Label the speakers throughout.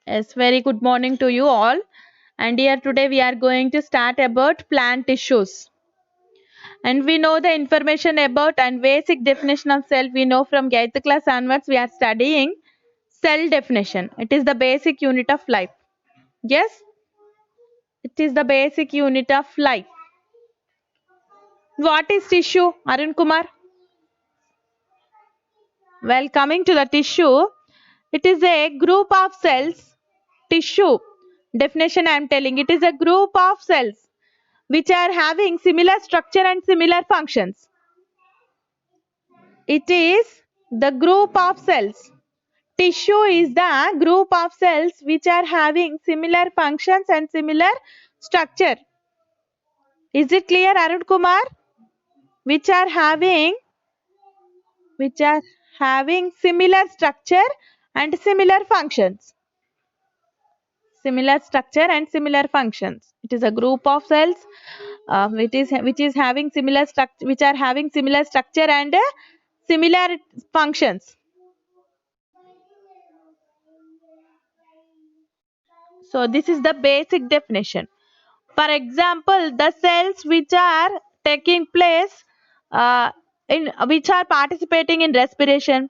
Speaker 1: Yes, very good morning to you all. And here today we are going to start about plant tissues. And we know the information about and basic definition of cell. We know from 8th class onwards we are studying cell definition. It is the basic unit of life. Yes, it is the basic unit of life. What is tissue, Arun Kumar? Well, coming to the tissue, it is a group of cells. Tissue definition I am telling, it is a group of cells which are having similar structure and similar functions. It is the group of cells. Tissue is the group of cells which are having similar functions and similar structure. Is it clear, Arun Kumar? Which are having similar structure and similar functions. Similar structure and similar functions. It is a group of cells which are having similar structure and similar functions. So this is the basic definition. For example, the cells which are taking place which are participating in respiration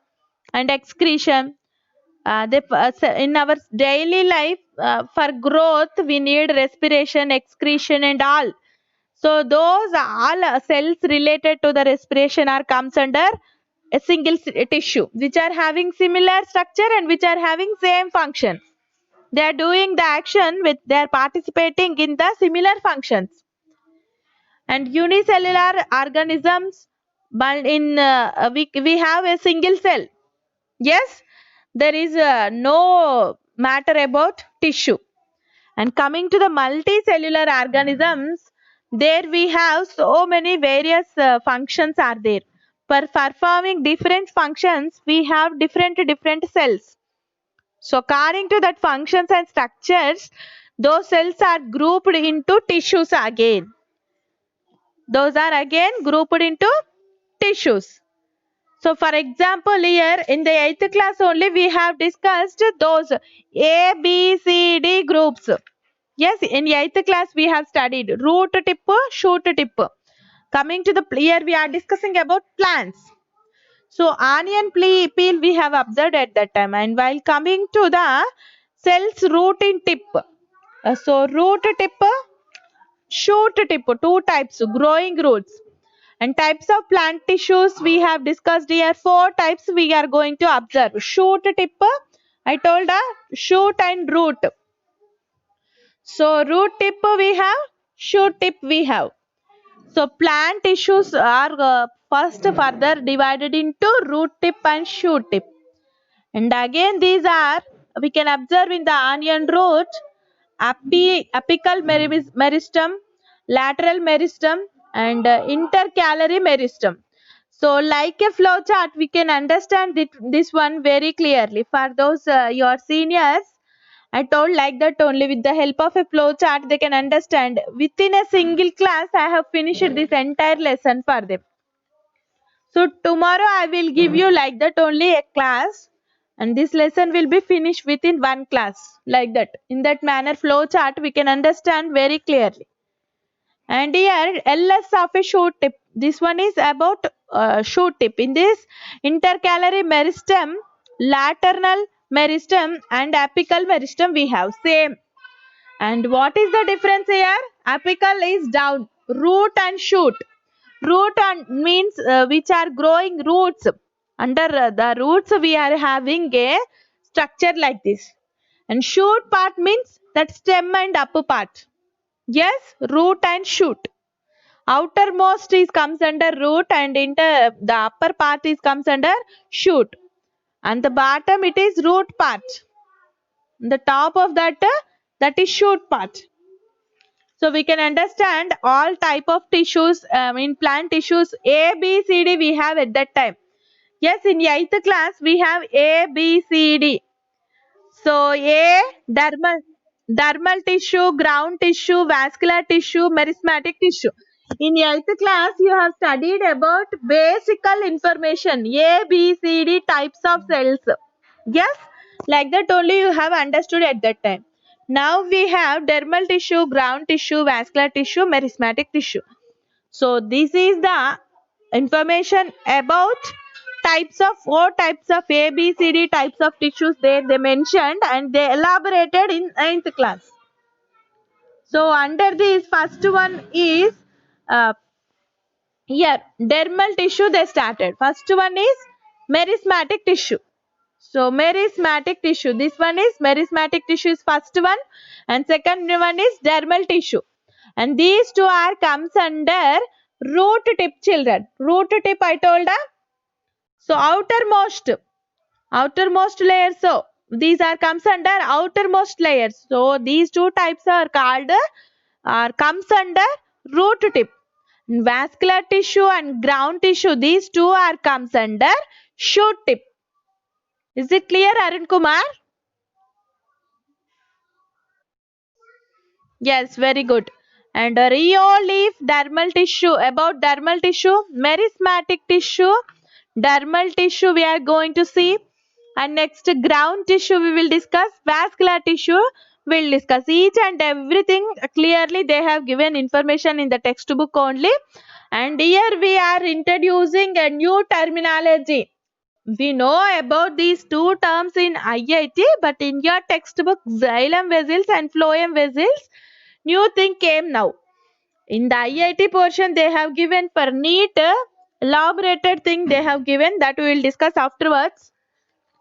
Speaker 1: and excretion. In our daily life, for growth, we need respiration, excretion, and all. So those all cells related to the respiration are comes under a single tissue, which are having similar structure and which are having same function. They are doing the action with they are participating in the similar functions. And unicellular organisms, but in we have a single cell. Yes, there is no matter about tissue. And coming to the multicellular organisms, there we have so many various functions are there. For performing different functions, we have different cells. So according to that functions and structures, those cells are grouped into tissues again. Those are again grouped into tissues. So for example, here in the 8th class only we have discussed those A, B, C, D groups. Yes, in 8th class we have studied root tip, shoot tip. Coming to the here we are discussing about plants. So onion peel we have observed at that time, and while coming to the cells root in tip. So root tip, shoot tip, two types, growing roots. And types of plant tissues we have discussed here. 4 types we are going to observe. Shoot tip, I told shoot and root. So root tip we have, shoot tip we have. So plant tissues are first further divided into root tip and shoot tip. And again these are, we can observe in the onion root, apical meristem, lateral meristem, and intercalary meristem. So like a flow chart, we can understand this one very clearly. For those your seniors, I told like that only, with the help of a flow chart they can understand. Within a single class I have finished this entire lesson for them. So tomorrow I will give you like that only a class, and this lesson will be finished within one class, like that. In that manner flow chart we can understand very clearly. And here LS of a shoot tip. This one is about shoot tip. In this intercalary meristem, lateral meristem and apical meristem we have same. And what is the difference here? Apical is down, root and shoot. Root means which are growing roots. Under the roots we are having a structure like this. And shoot part means that stem and upper part. Yes, root and shoot. Outermost is comes under root, and into the upper part is comes under shoot. And the bottom it is root part. The top of that is shoot part. So we can understand all type of tissues in plant tissues. A, B, C, D we have at that time. Yes, in 8th class we have A, B, C, D. So A, dermal tissue, ground tissue, vascular tissue, meristematic tissue. In 8th class you have studied about basic information, A, B, C, D types of cells. Yes, Like that only you have understood at that time. Now we have dermal tissue, ground tissue, vascular tissue, meristematic tissue. So this is the information about types of four types of A, B, C, D types of tissues there they mentioned and they elaborated in 9th class. So under this first one is uh, here dermal tissue they started. First one is meristematic tissue. So meristematic tissue, this one is meristematic tissue is first one and second one is dermal tissue. And these two are comes under root tip children. Root tip I told so outermost layer. So these are comes under outermost layers. So these two types are called comes under root tip. Vascular tissue and ground tissue, these two are comes under shoot tip. Is it clear, Arun Kumar? Yes, very good. And rheoleaf dermal tissue. About dermal tissue, meristematic tissue, dermal tissue we are going to see. And next ground tissue we will discuss. Vascular tissue we will discuss. Each and everything clearly they have given information in the textbook only. And here we are introducing a new terminology. We know about these two terms in IIT, but in your textbook, xylem vessels and phloem vessels, new thing came now. In the IIT portion, they have given for neat, elaborated thing they have given that we will discuss afterwards.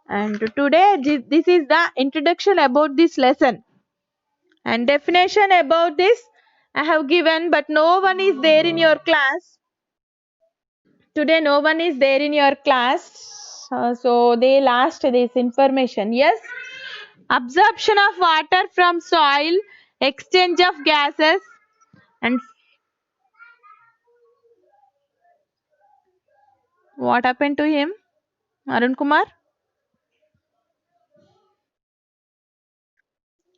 Speaker 1: And today, this is the introduction about this lesson. And definition about this I have given, but no one is there in your class. Today no one is there in your class, so they lost this information. Yes, absorption of water from soil, exchange of gases, and what happened to him, Arun Kumar?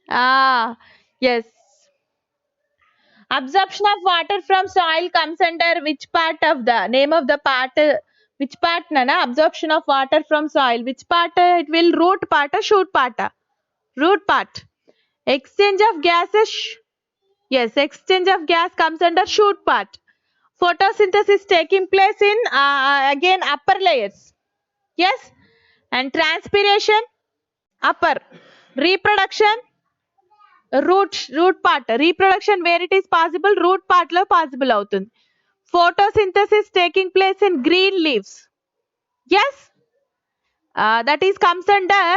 Speaker 1: Ah, yes. Absorption of water from soil comes under which part of the name of the part? Which part, Nana? Absorption of water from soil. Which part? It will root part or shoot part? Root part. Exchange of gases. Yes, exchange of gas comes under shoot part. Photosynthesis taking place in again upper layers. Yes, and transpiration upper. Reproduction root part. Reproduction where it is possible root part lo possible avutundi. Photosynthesis taking place in green leaves. Yes, that is comes under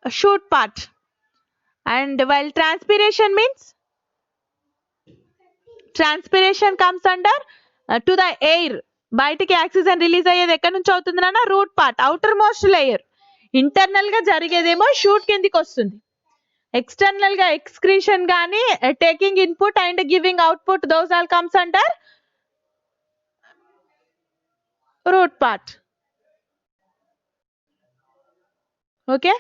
Speaker 1: shoot part. And while transpiration means transpiration comes under to the air. బయటికి oxygen release అయ్యేది ఎక్కడి నుంచి అవుతుంది నాన్న root part outermost layer. Internal గా జరిగేదేమో shoot కిందికి వస్తుంది. ఎక్స్టర్నల్ గా ఎక్స్క్రీషన్ గానీ taking input and giving output those all comes under root part. Okay,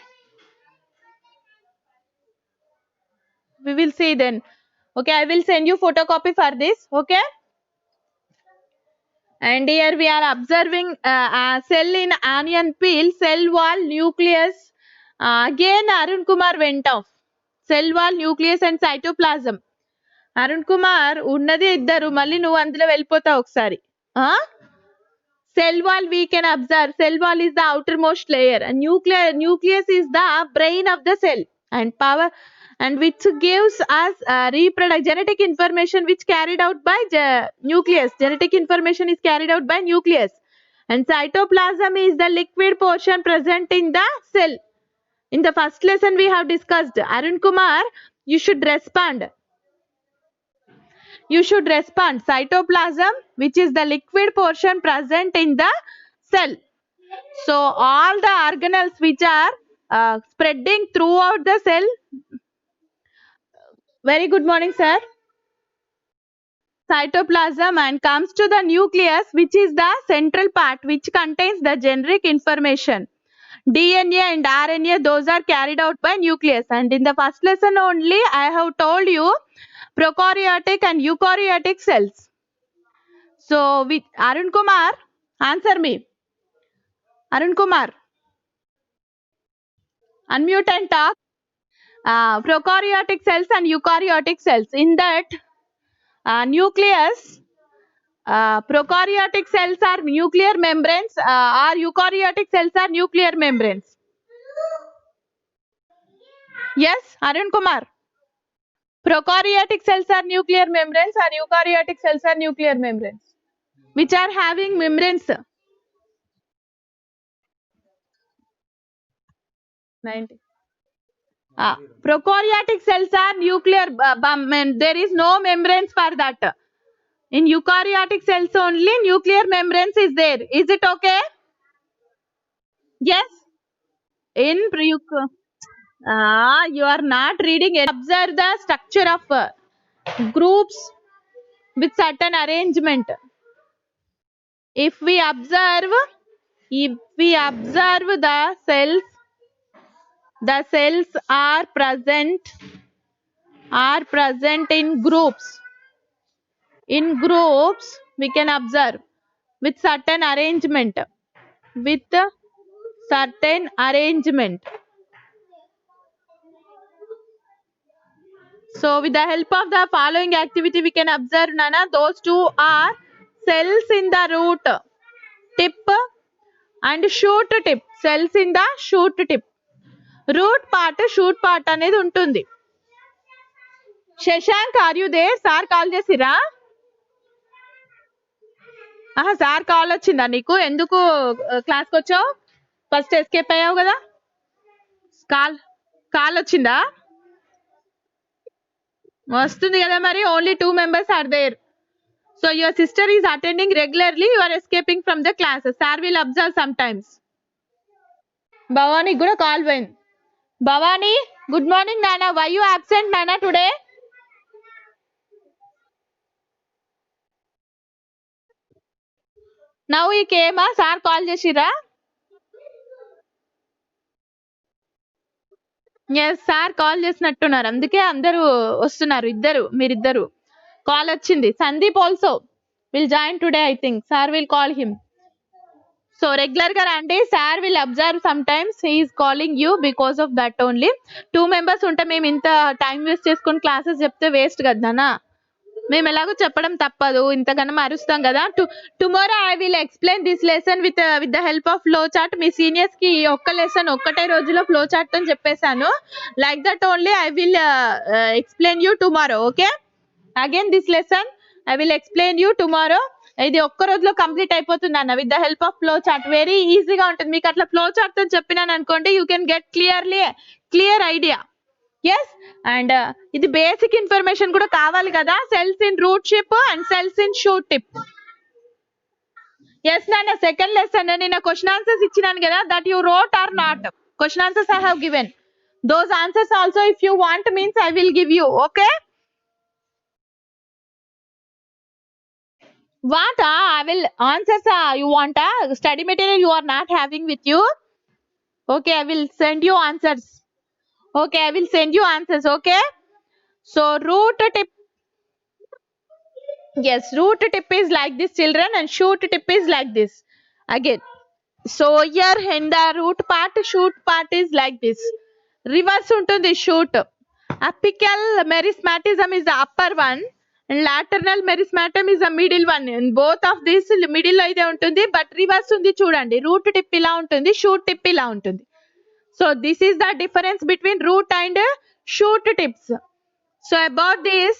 Speaker 1: we will see then. Okay, I will send you photocopy for this. Okay, and here we are observing cell in onion peel, cell wall, nucleus. Again Arun Kumar went off. Cell wall, nucleus and cytoplasm. Arun Kumar ఉన్నది ఇద్దరు, మళ్ళీ నువ్వు అందులో వెళ్ళిపోతావు ఒకసారి. Cell wall we can observe. Cell wall is the outermost layer and nucleus is the brain of the cell and power and which gives us genetic information which carried out by nucleus. Genetic information is carried out by nucleus. And cytoplasm is the liquid portion present in the cell. In the first lesson we have discussed. Arun Kumar, you should respond. You should respond. Cytoplasm, which is the liquid portion present in the cell. So all the organelles which are spreading throughout the cell. Very good morning, sir. Cytoplasm and comes to the nucleus, which is the central part which contains the generic information. DNA and RNA, those are carried out by nucleus. And in the first lesson only, I have told you prokaryotic and eukaryotic cells. So with Arun Kumar, answer me. Arun Kumar. Unmute and talk. Prokaryotic cells and eukaryotic cells. In that nucleus, prokaryotic cells are nuclear membranes, or eukaryotic cells are nuclear membranes. Yes, Arun Kumar. Prokaryotic cells are nuclear membranes or eukaryotic cells are nuclear membranes, which are having membranes. 90. Prokaryotic cells are nuclear, there is no membranes for that. In eukaryotic cells only nuclear membranes is there. Is it okay? Yes. In you are not reading it. Observe the structure of groups with certain arrangement. If we observe the cells are present in groups. In groups, we can observe with certain arrangement. So with the help of the following activity, we can observe, Nana, those two are cells in the root tip and shoot tip. Cells in the shoot tip. Root part, shoot part అనేది ఉంటుంది. Shashank, are you there? Sir call చేసిరా? Sir call వచ్చిందా నీకు? ఎందుకు క్లాస్కి వచ్చావు? First escape అయ్యావు కదా? కాల్ వచ్చిందా? వస్తుంది కదా మరి. Only 2 members are there. So your sister is attending regularly. You are escaping from the classes. Sir will observe sometimes. Bhavani కూడా కాల్ పోయింది. Bhavani, good morning, Nana. Why you absent, Nana, today? Now he came. Sir call చేసిరా? Yes, sir call చేసినట్టున్నారు. అందుకే అందరూ వస్తున్నారు. మీరిద్దరు call వచ్చింది. Sandeep also will join today. I think sir will call him. So regular గా రండి. Sir will observe some times. He is calling you because of that only. 2 members ఉంటే మేము ఇంత టైం వేస్ట్ చేసుకుని క్లాసెస్ చెప్తే వేస్ట్ కదా. మేము ఎలాగో చెప్పడం తప్పదు. ఇంతకన్నా అరుస్తాం కదా. Tomorrow I will explain this lesson with the help of flow chart. మీ సీనియర్స్ కి ఒక్క లెసన్ ఒక్కటే రోజులో ఫ్లో చార్ట్ అని చెప్పేశాను. Like that only I will explain you tomorrow. Okay, again this lesson I will explain you tomorrow. ఇది ఒక్క రోజులో కంప్లీట్ అయిపోతుంది అన్న with the help of flow chart. Very ఈజీగా ఉంటుంది. మీకు అట్లా ఫ్లో చార్ట్ తో చెప్పినాను అనుకోండి, you can get clear idea. Yes, and ఇది బేసిక్ ఇన్ఫర్మేషన్ కూడా కావాలి కదా. Cells in root ship and cells in shoot tip. Yes నాన్న, సెకండ్ లెసన్ నేను క్వశ్చన్ ఆన్సర్స్ ఇచ్చినాను కదా. That you wrote or not? Question answers I have given. Those answers also if you want means I will give you. Okay, what I will answers you want study material you are not having with you. Okay, I will send you answers. Okay, I will send you answers. Okay, so root tip. Yes, root tip is like this, children, and shoot tip is like this. Again, so here in the root part, shoot part is like this. Reverse ఉంటుంది shoot. Apical meristematism is the upper one and lateral meristematum is the middle one. And both of these middle లో అయితే ఉంటుంది. But reverse ఉంది చూడండి. Route tip ఇలా ఉంటుంది, shoot tip ఇలా ఉంటుంది. So this is the difference between root and shoot tips. So about this,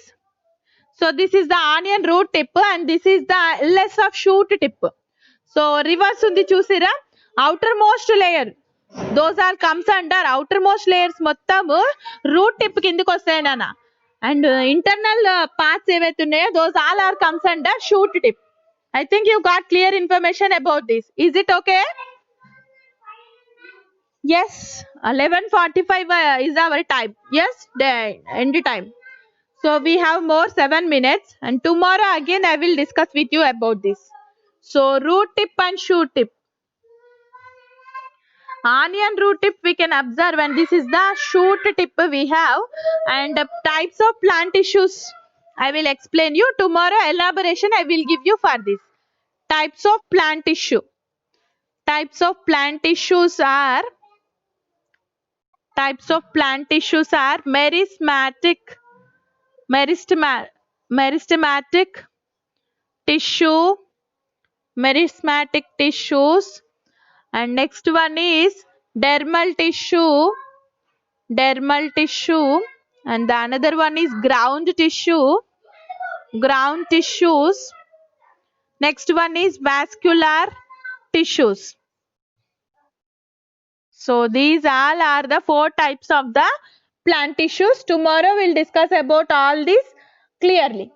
Speaker 1: so this is the onion root tip and this is the less of shoot tip. So reverse ఉంది చూసిరా. outermost layer, those are comes under outermost layers మొత్తం route tip కిందకి వస్తాయి నాన్న. And internal parts ఏవైతే ఉన్నాయో those all are comes under shoot tip. I think you got clear information about this. Is it okay? Yes, 11:45 is our time. Yes, the end time. So we have more 7 minutes and tomorrow again I will discuss with you about this. So root tip and shoot tip. Onion root tip we can observe and this is the shoot tip we have. And types of plant tissues I will explain you tomorrow. Elaboration I will give you for this. Types of plant tissue. Types of plant tissues are types of plant tissues are meristematic tissue, meristematic tissues, and next one is dermal tissue, and the another one is ground tissues. Next one is vascular tissues. So these all are the 4 types of the plant tissues. Tomorrow we'll discuss about all these clearly.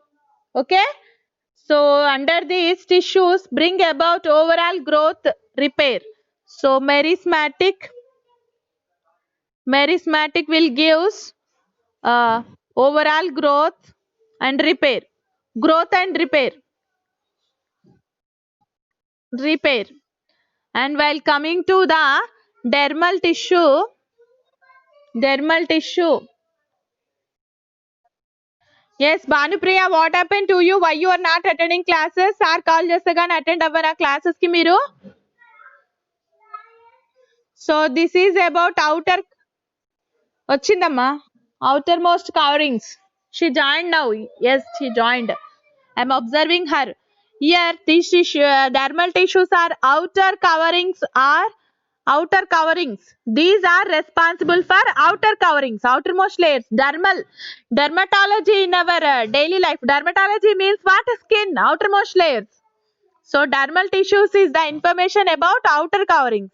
Speaker 1: Okay. So under these tissues bring about overall growth, repair. So meristematic will gives overall growth and repair. Growth and repair. And while coming to the dermal tissue, yes, Bhanupriya, what happened to you? Why you are not attending classes? Sir call చేస్తగానే attend అవ్వరా classes కి మీరు? So this is about వచ్చిందమ్మా outermost coverings. She joined now. Yes, she joined. I'm observing her. Here, these dermal tissues are outer coverings. These are responsible for outer coverings, outermost layers. Dermatology in our daily life. Dermatology means what? Skin, outermost layers. So dermal tissues is the information about outer coverings,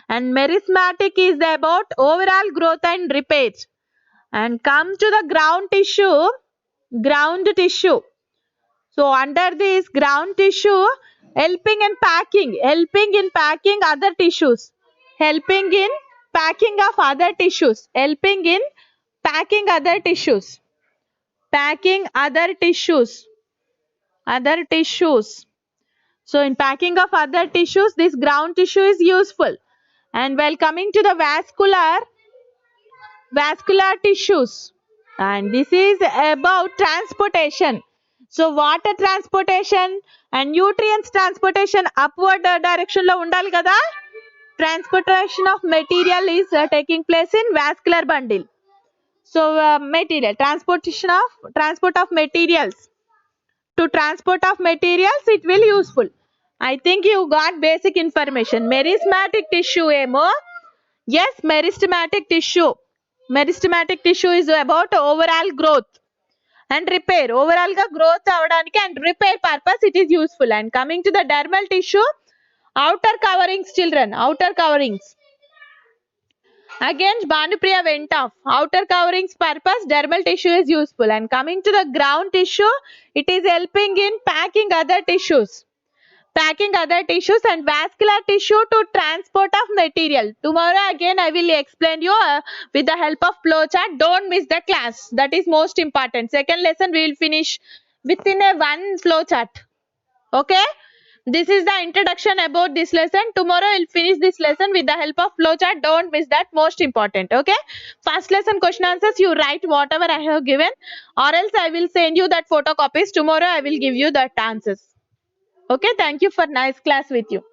Speaker 1: and meristematic is about overall growth and repair. And come to the ground tissue. So under this ground tissue, helping in packing other tissues, helping in packing of other tissues, packing other tissues. So in packing of other tissues, this ground tissue is useful. And while coming to the vascular tissues, and this is about transportation. So water transportation and nutrients transportation upward direction lo undali kada. Transportation of material is taking place in vascular bundle. So transport of materials. To transport of materials it will useful. I think you got basic information. Meristematic tissue emo. Yes, meristematic tissue. Meristematic tissue is about overall growth and repair. Overall ga growth avadaniki and repair purpose it is useful. And coming to the dermal tissue, outer coverings children, outer coverings. Again Bhanupriya went off. Outer coverings purpose dermal tissue is useful. And coming to the ground tissue, it is helping in packing other tissues and vascular tissue to transport of material. Tomorrow again I will explain you with the help of flowchart. Don't miss the class. That is most important. Second lesson we will finish within a one flowchart. Okay. This is the introduction about this lesson. Tomorrow we'll finish this lesson with the help of flowchart. Don't miss that. Most important. Okay. First lesson question answers you write whatever I have given, or else I will send you that photocopies. Tomorrow I will give you that answers. Okay, thank you for nice class with you.